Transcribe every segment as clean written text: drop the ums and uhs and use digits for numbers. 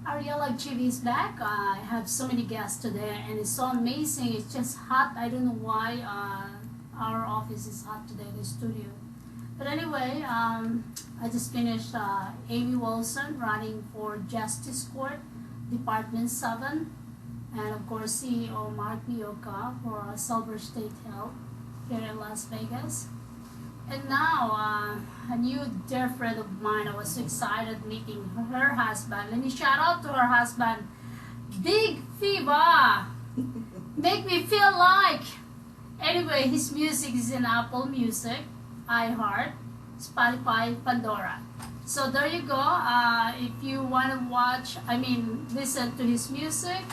Arielle actually is back. I have so many guests today, and it's so amazing. It's just hot. I don't know why our office is hot today, the studio. But anyway, I just finished Amy Wilson running for Justice Court, Department 7, and of course CEO Mark Mioka for Silver State Health here in Las Vegas. And now, a new dear friend of mine, I was so excited meeting her husband. Let me shout out to her husband, Big Fiba. Make me feel like. Anyway, his music is in Apple Music, iHeart, Spotify, Pandora. So there you go. If you want to listen to his music,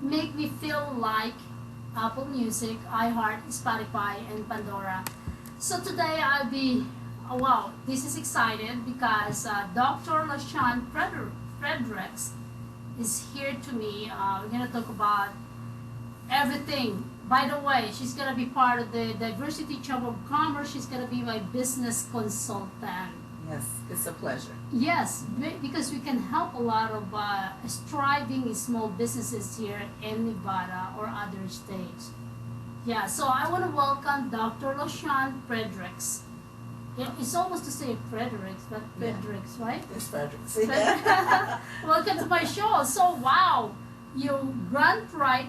Make Me Feel Like, Apple Music, iHeart, Spotify, and Pandora. So today I'll be, wow, this is excited because Dr. Lashon Fredricks is here to me. We're going to talk about everything. By the way, she's going to be part of the Diversity Chamber of Commerce. She's going to be my business consultant. Yes, it's a pleasure. Yes, because we can help a lot of striving small businesses here in Nevada or other states. Yeah, so I want to welcome Dr. Lashon Fredricks. Yeah, it's almost to say Fredricks, but Fredricks, yeah. Right? It's Fredricks. Welcome to my show. So, wow, you grant right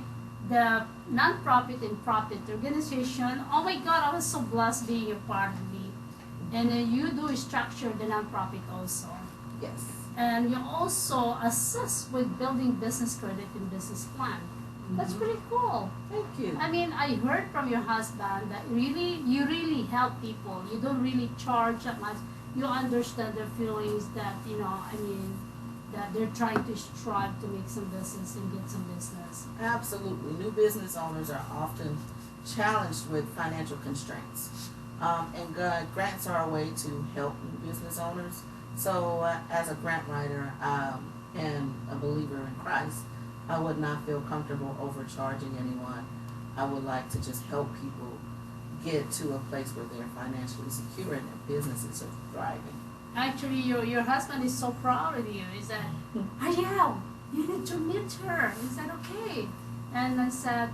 the non-profit and profit organization. Oh my God, I was so blessed being a part of me. And you do structure the non-profit also. Yes. And you also assist with building business credit and business plan. That's pretty cool. Thank you. I mean, I heard from your husband that you really help people. You don't really charge that much. You understand their feelings that, that they're trying to strive to make some business and get some business. Absolutely. New business owners are often challenged with financial constraints. And grants are a way to help new business owners. So as a grant writer and a believer in Christ, I would not feel comfortable overcharging anyone. I would like to just help people get to a place where they're financially secure and their businesses are thriving. Actually, your husband is so proud of you. He said, Arielle, you need to meet her. Is that okay? And I said,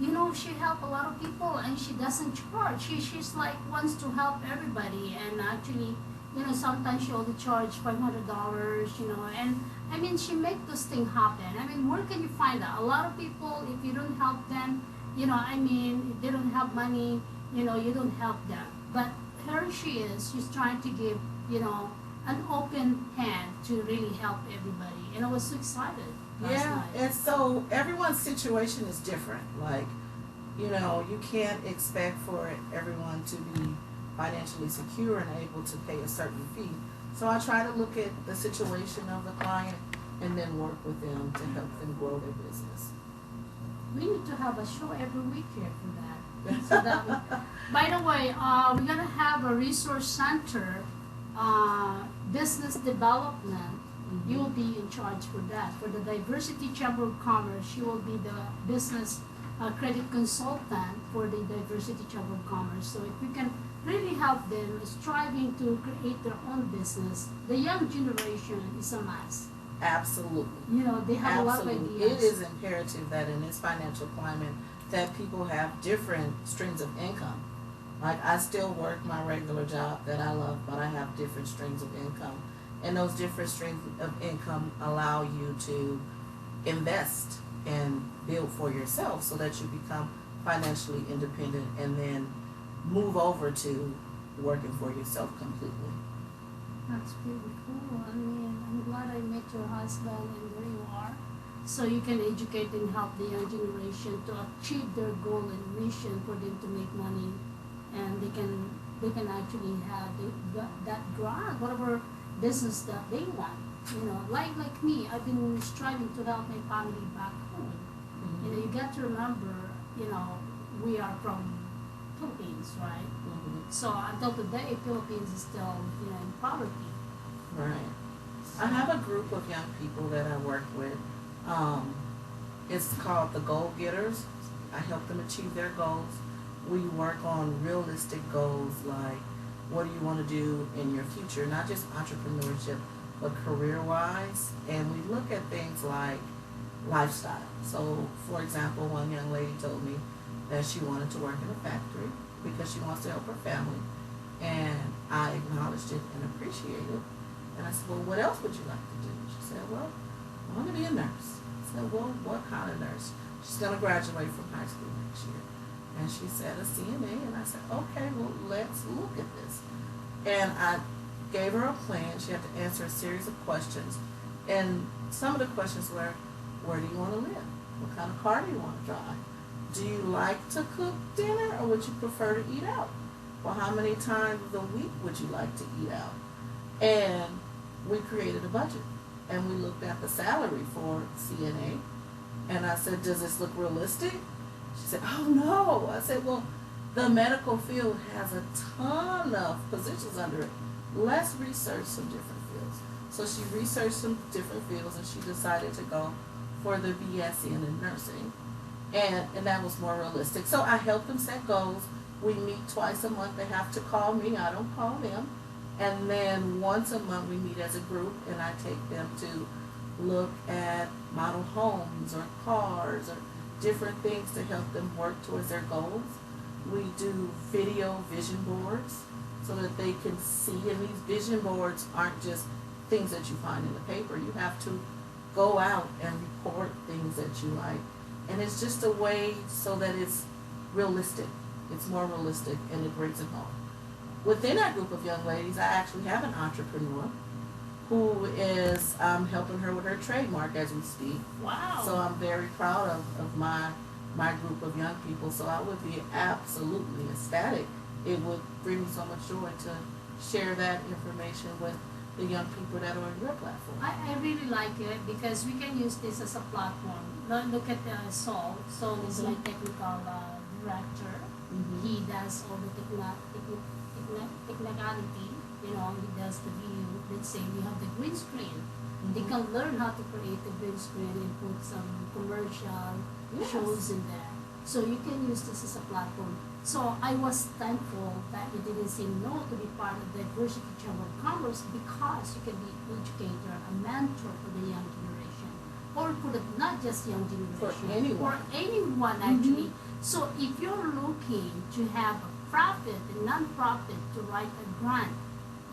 she helps a lot of people and she doesn't charge. She's like wants to help everybody. And actually, sometimes she only charge $500, and I mean, she make those things happen. I mean, where can you find that? A lot of people, if you don't help them, if they don't have money, you don't help them. But here she is, she's trying to give, an open hand to really help everybody. And I was so excited last night. And so everyone's situation is different. Like, you can't expect for everyone to be financially secure and able to pay a certain fee. So I try to look at the situation of the client and then work with them to help them grow their business. We need to have a show every week here for that. So by the way, we're going to have a resource center, business development. You will be in charge for that. For the Diversity Chamber of Commerce, you will be the business credit consultant for the Diversity Chamber of Commerce. So if you can really help them striving to create their own business, the young generation is a must. Absolutely. They have a lot of ideas. It is imperative that in this financial climate that people have different streams of income. Like, I still work my regular job that I love, but I have different streams of income. And those different streams of income allow you to invest and build for yourself so that you become financially independent and then move over to working for yourself completely. That's pretty cool. I mean, I'm glad I met your husband and there you are. So you can educate and help the young generation to achieve their goal and mission for them to make money, and they can actually have that grant, whatever business that they want. Like me, I've been striving to help my family back home. Mm-hmm. You got to remember, we are from Philippines, right? Mm-hmm. So until today, Philippines is still, in poverty. Right. I have a group of young people that I work with. It's called the Goal Getters. I help them achieve their goals. We work on realistic goals like what do you want to do in your future, not just entrepreneurship, but career-wise, and we look at things like lifestyle. So, for example, one young lady told me that she wanted to work in a factory because she wants to help her family, and I acknowledged it and appreciated it. And I said, well, what else would you like to do? She said, well, I want to be a nurse. I said, well, what kind of nurse? She's going to graduate from high school next year. And she said, a CNA. And I said, okay, well, let's look at this. And I gave her a plan. She had to answer a series of questions. And some of the questions were, where do you want to live? What kind of car do you want to drive? Do you like to cook dinner, or would you prefer to eat out? Well, how many times a week would you like to eat out? And we created a budget, and we looked at the salary for CNA, and I said, does this look realistic? She said, oh no. I said, well, the medical field has a ton of positions under it. Let's research some different fields. So she researched some different fields, and she decided to go for the BSc in nursing, and that was more realistic. So I help them set goals. We meet twice a month. They have to call me. I don't call them. And then once a month we meet as a group, and I take them to look at model homes or cars or different things to help them work towards their goals. We do video vision boards so that they can see, and these vision boards aren't just things that you find in the paper. You have to go out and report things that you like. And it's just a way so that it's realistic. It's more realistic, and it brings it home. Within that group of young ladies, I actually have an entrepreneur who is helping her with her trademark as we speak. Wow. So I'm very proud of my group of young people. So I would be absolutely ecstatic. It would bring me so much joy to share that information with the young people that are on your platform. I really like it because we can use this as a platform. Look at Saul. Saul is my technical director. He does all the technicality. You know, he does the video. Let's say we have the green screen. They can learn how to create the green screen and put some commercial shows in there. So you can use this as a platform. So I was thankful that you didn't say no to be part of the Diversity Chamber of Commerce, because you can be an educator, a mentor for the young generation, or for the not just young generation, for anyone actually. So if you're looking to have a profit, a non-profit, to write a grant,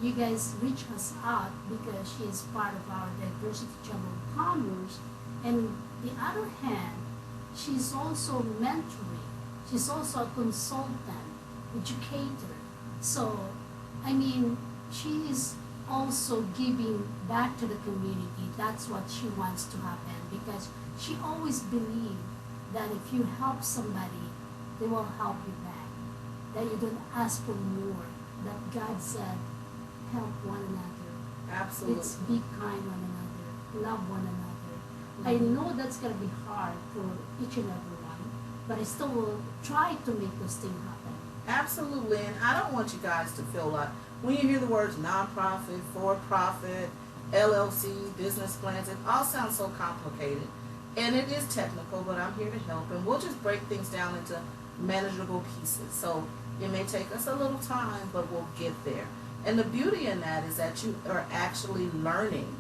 you guys reach us out, because she is part of our Diversity Chamber of Commerce. And the other hand, she's also mentoring. She's also a consultant, educator. So, I mean, she is also giving back to the community. That's what she wants to happen, because she always believed that if you help somebody, they will help you back. That you don't ask for more. That God said, help one another. Absolutely. Let's be kind one another. Love one another. I know that's going to be hard for each and every one, but I still will try to make this thing happen. Absolutely. And I don't want you guys to feel like, when you hear the words nonprofit, for-profit, LLC, business plans, it all sounds so complicated. And it is technical, but I'm here to help. And we'll just break things down into manageable pieces. So it may take us a little time, but we'll get there. And the beauty in that is that you are actually learning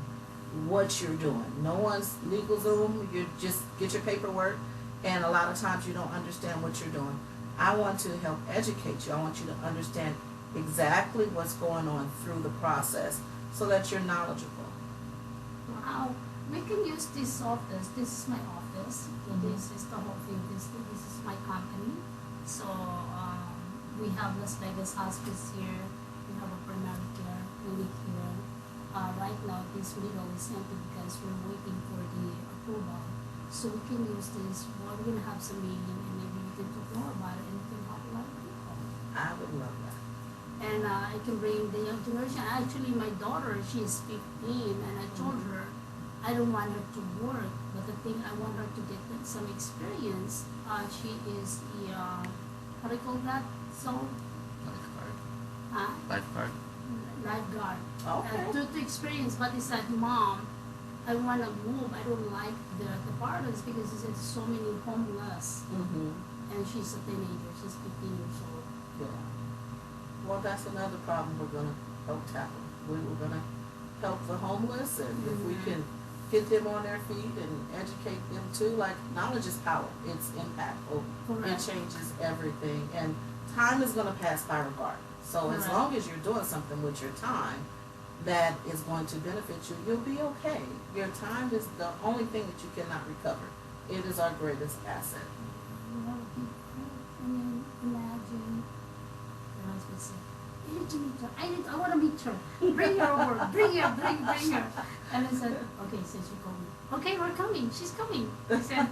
what you're doing. No one's legal Zoom. You just get your paperwork, and a lot of times you don't understand what you're doing. I want to help educate you. I want you to understand exactly what's going on through the process so that you're knowledgeable. Wow. We can use this office. This is my office. This is the whole thing. This is my company. So we have Las Vegas Hospice here. We have a primary care clinic here. Right now, this middle is empty because we're waiting for the approval. So we can use this. We're going to have some meeting, and maybe we can talk more about it, and we can help a lot of people. I would love that. And I can bring the young generation. Actually, my daughter, she is 15, and I told her I don't want her to work, but the thing, I want her to get some experience. She is the, how do you call that? So, Lifeguard. Lifeguard. Okay. To experience, but he said, Mom, I want to move. I don't like the parents, because he said so many homeless. And she's a teenager. She's 15 years old. Yeah. Well, that's another problem we're going to help tackle. We were going to help the homeless, and if we can get them on their feet and educate them too, like knowledge is power. It's impactful. It changes everything, and time is going to pass by regardless. So as long as you're doing something with your time that is going to benefit you, you'll be okay. Your time is the only thing that you cannot recover. It is our greatest asset. I mean, imagine. Your husband said, "I need to meet her. I want to meet her. Bring her over. Bring her." And I said, "Okay, since you're coming. Okay, we're coming. She's coming." I said,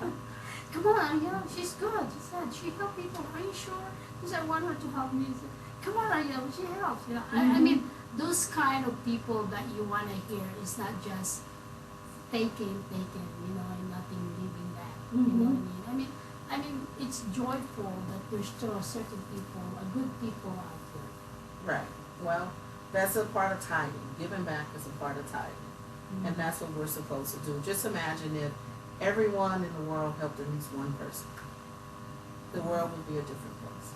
"Come on, yeah, she's good." She said, "She helps people. Are you sure?" He said, "I want her to help me." He said, "Come on, Arielle, she helps." You know, I mean, those kind of people that you want to hear is not just taking, you know, and nothing giving back. You know what I mean? I mean, it's joyful that there's still certain people, good people out there. Right. Well, that's a part of tithing. Giving back is a part of tithing. And that's what we're supposed to do. Just imagine if everyone in the world helped at least one person. The world would be a different place.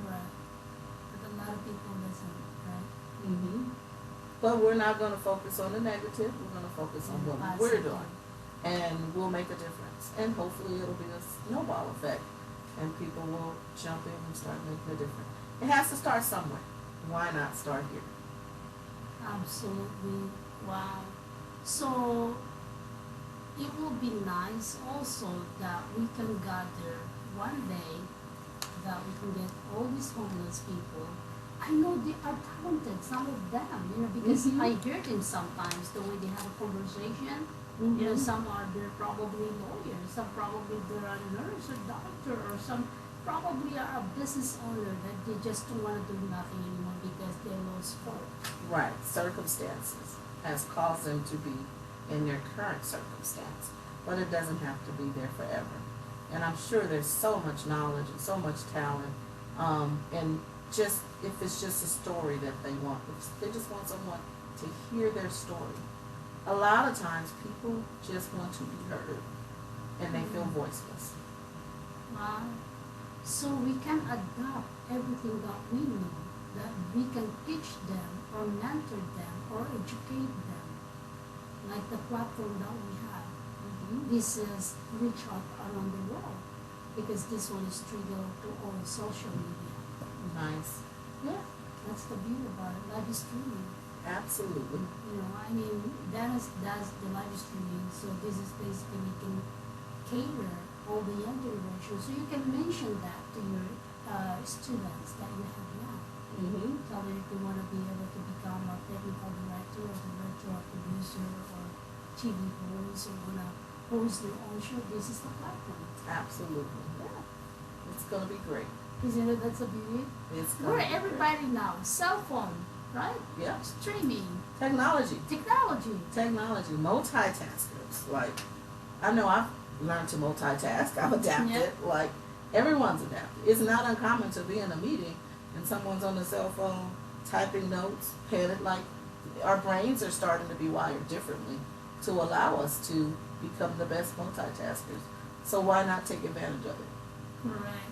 Right. But a lot of people listen, right? But we're not going to focus on the negative. We're going to focus on what we're doing. And we'll make a difference. And hopefully it'll be a snowball effect. And people will jump in and start making a difference. It has to start somewhere. Why not start here? Absolutely. Wow. So it will be nice also that we can gather one day, that we can get all these homeless people. I know they are talented, some of them, you know, because I hear them sometimes, the way they have a conversation. You know, some are, they're probably lawyers, some probably they're a nurse or doctor, or some probably are a business owner that they just don't want to do nothing anymore because they lost hope. Right. Circumstances has caused them to be in their current circumstance, but it doesn't have to be there forever. And I'm sure there's so much knowledge and so much talent, and just if it's just a story that they want, if they just want someone to hear their story. A lot of times people just want to be heard, and they feel voiceless. Wow. So we can adopt everything that we know, that we can teach them or mentor them or educate them, like the platform that we have. This is reach out around the world, because this one is triggered to all social media. Nice. Yeah. That's the beauty about it. Live streaming. Absolutely. You know, I mean, that's the live streaming. So this is basically, you can cater all the young generation. So you can mention that to your students that you have now. Tell them if they want to be able to become a technical director or director or producer or TV host, or want to host their own show. This is the platform. Absolutely. Yeah. It's going to be great. Isn't it? That's a beauty. It's We're everybody now. Cell phone, right? Yeah. Streaming. Technology. Technology. Multitaskers. Like, I know I've learned to multitask. I've adapted. Like, everyone's adapted. It's not uncommon to be in a meeting and someone's on the cell phone typing notes, headed. Like, our brains are starting to be wired differently to allow us to become the best multitaskers. So why not take advantage of it? Correct.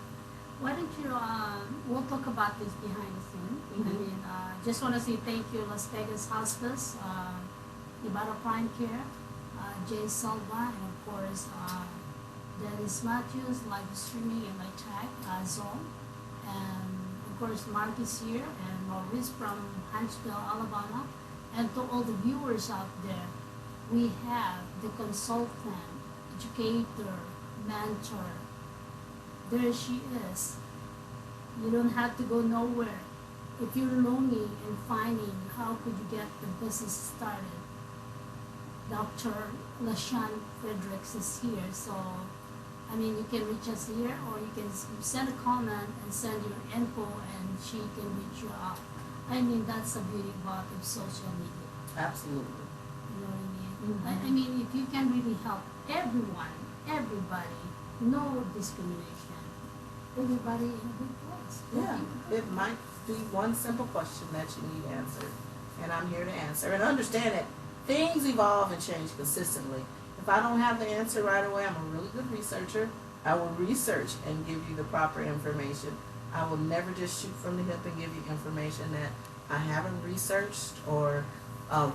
Why don't you, we'll talk about this behind the scene. I mean, just want to say thank you, Las Vegas Hospice, Ibarra Prime Care, Jay Salva, and of course, Dennis Matthews, live streaming and my tag, Zone. And of course, Mark is here, and Maurice from Huntsville, Alabama. And to all the viewers out there, we have the consultant, educator, mentor. There she is. You don't have to go nowhere. If you're longing and finding how could you get the business started, Dr. Lashon Fredricks is here. So, I mean, you can reach us here, or you can send a comment and send your info, and she can reach you out. I mean, that's the beauty about of social media. Absolutely. You know what I mean? I mean, if you can really help everyone, everybody, no discrimination. Everybody in a good place. Yeah, it might be one simple question that you need answered, and I'm here to answer. And understand that things evolve and change consistently. If I don't have the answer right away, I'm a really good researcher. I will research and give you the proper information. I will never just shoot from the hip and give you information that I haven't researched or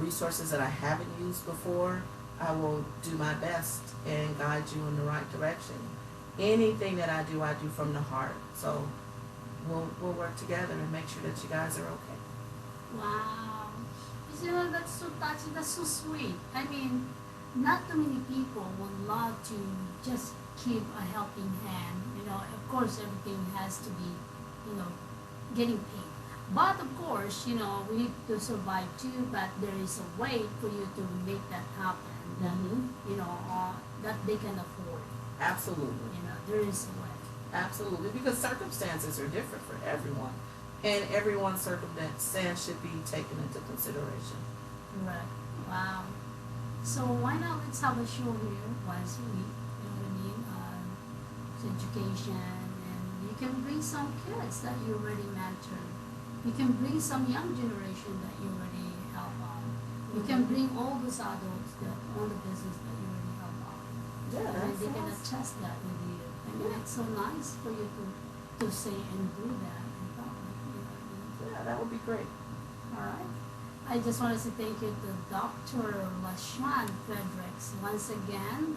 resources that I haven't used before, I will do my best and guide you in the right direction. Anything that I do from the heart. So we'll work together and make sure that you guys are okay. Wow. You know, that's so touching, that's so sweet. I mean, not too many people would love to just keep a helping hand. You know, of course, everything has to be, you know, getting paid. But of course, you know, we need to survive too, but there is a way for you to make that happen that, you know, that they can afford. Absolutely. You know, there is a way. Absolutely. Because circumstances are different for everyone. And everyone's circumstance should be taken into consideration. Right. Wow. So why not let's have a show here once a week, you know what I mean? It's education, and you can bring some kids that you already mentored. You can bring some young generation that you already help out. You can bring all those adults that own the business that you already help out. Yeah, And that's they can awesome. attest that with you. I mean, it's so nice for you to say and do that in public, you know what I mean? Yeah, that would be great. All right. I just want to say thank you to Dr. Lashon Fredricks once again.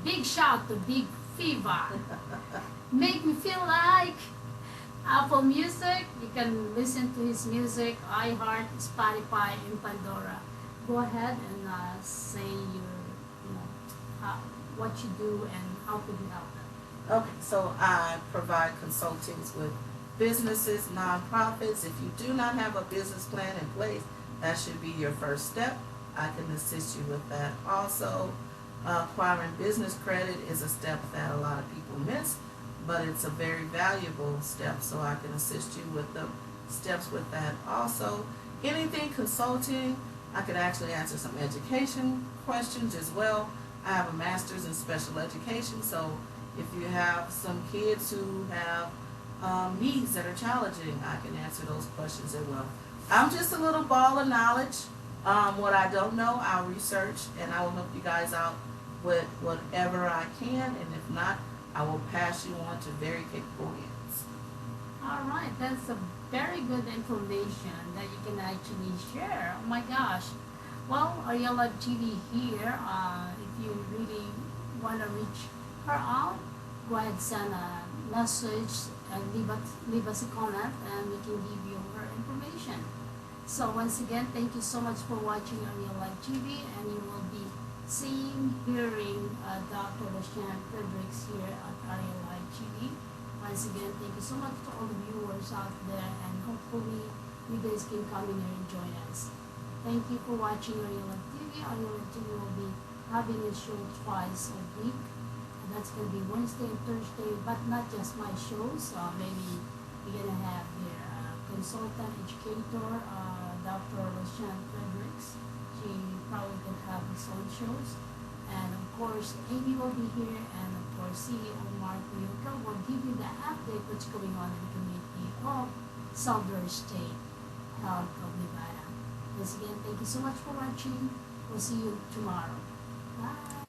Big shout to Big Fever. Make me feel like Apple Music. You can listen to his music, iHeart, Spotify, and Pandora. Go ahead and say your, you know, what you do and how could you help them. Okay, so I provide consultings with businesses, nonprofits. If you do not have a business plan in place, that should be your first step. I can assist you with that. Also, acquiring business credit is a step that a lot of people miss, but it's a very valuable step, so I can assist you with the steps with that. Also, anything consulting, I could actually answer some education questions as well. I have a master's in special education, so if you have some kids who have needs that are challenging, I can answer those questions as well. I'm just a little ball of knowledge. What I don't know, I'll research and I will help you guys out with whatever I can, and if not, I will pass you on to very capable hands. All right, that's a very good information that you can actually share. Oh my gosh. Well, Arielle TV here. If you really want to reach her out, go ahead and send a message and leave us a comment, and we can give you her information. So once again, thank you so much for watching Arielle TV, and you will be seeing, hearing Dr. Lashon Fredricks here at Arielle TV. Once again, thank you so much to all the viewers out there, and hopefully you guys can come in here and join us. Thank you for watching Arielle TV. Arielle TV will be having a show twice a week. And that's going to be Wednesday and Thursday, but not just my shows. Maybe we're going to have here consultant, educator, Dr. Lashon Fredricks. She probably could have his own shows. And of course, Amy will be here, and of course, CEO Mark Miyuka will give you the update what's going on in the community of Southern State Health of Nevada. Once again, thank you so much for watching. We'll see you tomorrow. Bye.